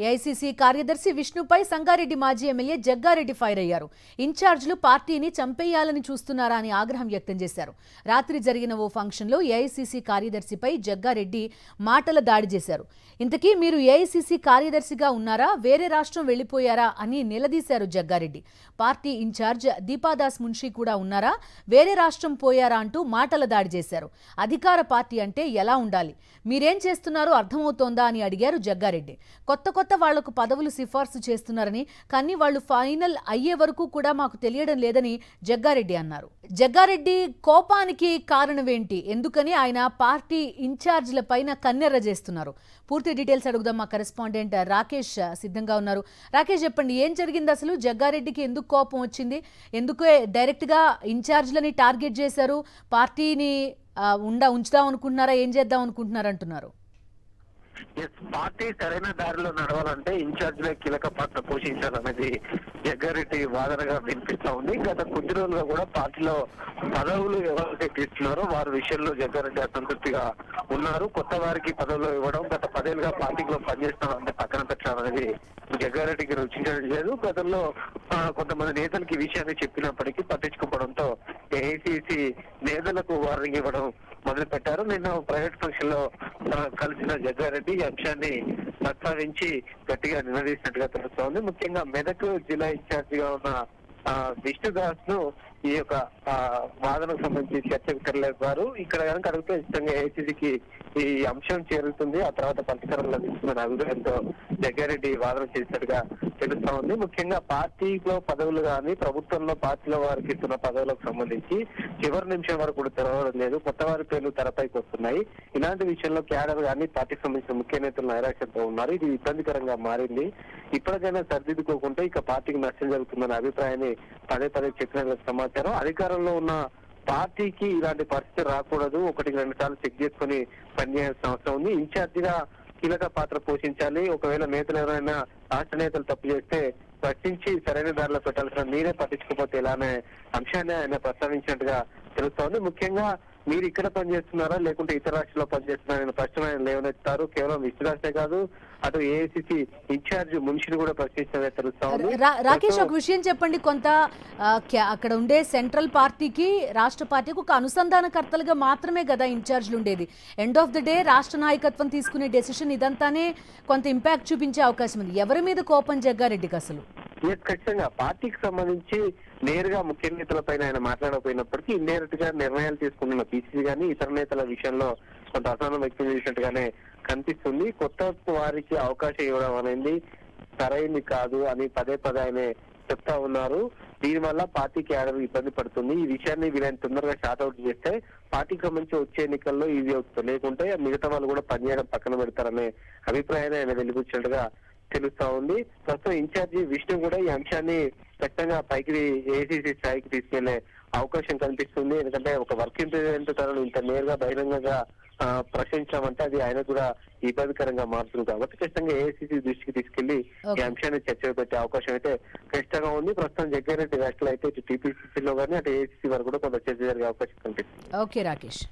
AICC కార్యదర్శి విష్ణుపై సంగారెడ్డి మాజీ MLA Jaggareddy fire అయ్యారు. ఇన్ఛార్జ్లు పార్టీని చంపేయాలని చూస్తున్నారా అని ఆగ్రహం వ్యక్తం చేశారు. రాత్రి జరిగిన ఓ ఫంక్షన్లో ఏఐసీసీ కార్యదర్శిపై జగ్గారెడ్డి మాటల దాడి చేశారు. ఇంతకీ మీరు ఏఐసీసీ కార్యదర్శిగా ఉన్నారా, వేరే రాష్ట్రం వెళ్లిపోయారా అని నిలదీశారు జగ్గారెడ్డి. పార్టీ ఇన్ఛార్జ్ దీపాదాస్ మున్షి కూడా ఉన్నారా, వేరే రాష్ట్రం పోయారా అంటూ మాటల దాడి చేశారు. అధికార పార్టీ అంటే ఎలా ఉండాలి, మీరేం చేస్తున్నారో అర్థమవుతోందా అని అడిగారు జగ్గారెడ్డి. కొత్త వాళ్లకు పదవులు సిఫార్సు చేస్తున్నారని, కానీ వాళ్లు ఫైనల్ అయ్యే వరకు కూడా మాకు తెలియడం లేదని జగ్గారెడ్డి అన్నారు. జగ్గారెడ్డి కోపానికి కారణమేంటి, ఎందుకని ఆయన పార్టీ ఇన్ఛార్జ్ల పైన కన్నెర్ర చేస్తున్నారు? పూర్తి డీటెయిల్స్ అడుగుదాం. మా కరెస్పాండెంట్ రాకేష్ సిద్ధంగా ఉన్నారు. రాకేష్, చెప్పండి, ఏం జరిగింది అసలు? జగ్గారెడ్డికి ఎందుకు కోపం వచ్చింది? ఎందుకు డైరెక్ట్ గా ఇన్ఛార్జ్లని టార్గెట్ చేశారు? పార్టీని ఉంచుదాం అనుకుంటున్నారా, ఏం చేద్దాం అనుకుంటున్నారు అంటున్నారు? పార్టీ సరైన దారిలో నడవాలంటే ఇన్ఛార్జ్లే కీలక పాత్ర పోషించాలనేది జగ్గారెడ్డి వాదనగా వినిపిస్తా ఉంది. గత కొద్ది రోజులుగా కూడా పార్టీలో పదవులు ఎవరైతే తీసుకున్నారో వారి విషయంలో జగ్గారెడ్డి అసంతృప్తిగా ఉన్నారు. కొత్త వారికి పదవులు ఇవ్వడం, గత 10 ఏళ్ళుగా పార్టీలో పనిచేస్తున్నారంటే పక్కన పెట్టడం అనేది జగ్గారెడ్డికి రుచించడం లేదు. గతంలో కొంతమంది నేతలకి ఈ విషయాన్ని చెప్పినప్పటికీ పట్టించుకోవడంతో ఏఐసీసీ నేతలకు వార్నింగ్ ఇవ్వడం మొదలు పెట్టారు. నిన్న ప్రైవేట్ ఫంక్షన్ లో కలిసిన జగ్గారెడ్డి ఈ అంశాన్ని ప్రస్తావించి గట్టిగా నిలదీసినట్టుగా తెలుస్తోంది. ముఖ్యంగా మెదక్ జిల్లా ఇన్ఛార్జిగా ఉన్న విష్ణుదాస్ ను ఈ యొక్క వాదనకు సంబంధించి చర్చకు తెరలేపారు. ఇక్కడ కనుక అడిగితే ఇష్టంగా ఏఐసీసీకి ఈ అంశం చేరుతుంది, ఆ తర్వాత పరిష్కారం లభిస్తుందనే అభిప్రాయంతో జగ్గారెడ్డి వాదన చేసినట్టుగా తెలుస్తా ఉంది. ముఖ్యంగా పార్టీలో పదవులు కానీ ప్రభుత్వంలో పార్టీలో వారికి ఇస్తున్న పదవులకు సంబంధించి చివరి నిమిషం వరకు కూడా తెరవడం లేదు. కొత్త వారి పేర్లు తెరపైకి వస్తున్నాయి. ఇలాంటి విషయంలో క్యాడర్ కానీ పార్టీకి సంబంధించిన ముఖ్య నేతలు నైరాశ్యంతో ఉన్నారు. ఇది ఇబ్బందికరంగా మారింది. ఇప్పటికైనా సరిదిద్దుకోకుంటే ఇక పార్టీకి నష్టం జరుగుతుందనే అభిప్రాయాన్ని పదే చెప్పిన సమాచారం. అధికారంలో ఉన్న పార్టీకి ఇలాంటి పరిస్థితి రాకూడదు, 1-2 సార్లు చెక్ చేసుకుని పనిచేయాల్సిన అవసరం ఉంది. ఇన్ఛార్జిగా కీలక పాత్ర పోషించాలి. ఒకవేళ నేతలు ఎవరైనా రాష్ట్ర నేతలు తప్పు చేస్తే ప్రశ్నించి సరైన దారిలో పెట్టాల్సిన మీరే పట్టించుకోకపోతే ఇలానే అంశాన్ని ఆయన ప్రస్తావించినట్టుగా తెలుస్తోంది. ముఖ్యంగా మీరు ఇక్కడ పనిచేస్తున్నారా లేకుంటే ఇతర రాష్ట్రాల్లో పనిచేస్తున్నారనే ప్రశ్న ఆయన లేవనెత్తారు. కేవలం విశ్వాసే కాదు, అటు ఏఐసీసీ ఇన్ఛార్జ్ మున్షిని కూడా ప్రశ్నించినదే తెలుస్తా ఉంది. రాకేష్, ఒక విషయం చెప్పండి. కొంత అక్కడ ఉండే సెంట్రల్ పార్టీకి రాష్ట్ర పార్టీకి ఒక అనుసంధానకర్తలుగా మాత్రమే కదా ఇన్ఛార్జ్లు ఉండేది. ఎండ్ ఆఫ్ ద డే రాష్ట్ర నాయకత్వం తీసుకునే డెసిషన్ ఇదంతానే కొంత ఇంపాక్ట్ చూపించే అవకాశం ఉంది. ఎవరి మీద కోపం జగ్గారెడ్డికి అసలు? ఖచ్చితంగా పార్టీకి సంబంధించి నేరుగా ముఖ్య నేతల పైన ఆయన మాట్లాడకపోయినప్పటికీ ఇండైరెక్ట్ గా నిర్ణయాలు తీసుకుంటున్న పీసీసీ గానీ ఇతర నేతల విషయంలో కొంత అసహనం వ్యక్తం చేసినట్టుగానే కనిపిస్తుంది. కొత్త వారికి అవకాశం ఇవ్వడం అనేది సరైంది కాదు అని పదే ఆయన చెప్తా ఉన్నారు. దీనివల్ల పార్టీ క్యాడర్ ఇబ్బంది పడుతుంది. ఈ విషయాన్ని వీళ్ళని తొందరగా షార్ట్అవుట్ చేస్తే పార్టీకి సంబంధించి వచ్చే ఎన్నికల్లో ఈజీ అవుతుంది, లేకుంటే మిగతా వాళ్ళు కూడా పనిచేయడం పక్కన పెడతారనే అభిప్రాయాన్ని ఆయన వెలిబుచ్చినట్టుగా తెలుస్తా ఉంది. ప్రస్తుతం ఇన్ఛార్జి విష్ణు కూడా ఈ అంశాన్ని ఖచ్చితంగా పైకి ఏఐసీసీ స్థాయికి తీసుకెళ్లే అవకాశం కనిపిస్తుంది. ఎందుకంటే ఒక వర్కింగ్ ప్రెసిడెంట్ తనను ఇంత నేరుగా బహిరంగంగా ప్రశ్నించామంటే అది ఆయన కూడా ఇబ్బందికరంగా మారుతుంది. కాబట్టి ఖచ్చితంగా ఏఐసీసీ దృష్టికి తీసుకెళ్లి ఈ అంశాన్ని చర్చ పెట్టే అవకాశం అయితే ఖచ్చితంగా ఉంది. ప్రస్తుతం జగ్గారెడ్డి వ్యాఖ్యలు అయితే ఇటు టీపీసీసీలో కానీ అటు ఏఐసీసీ వరకు కూడా కొంత చర్చ జరిగే అవకాశం కనిపిస్తుంది. ఓకే రాకేష్.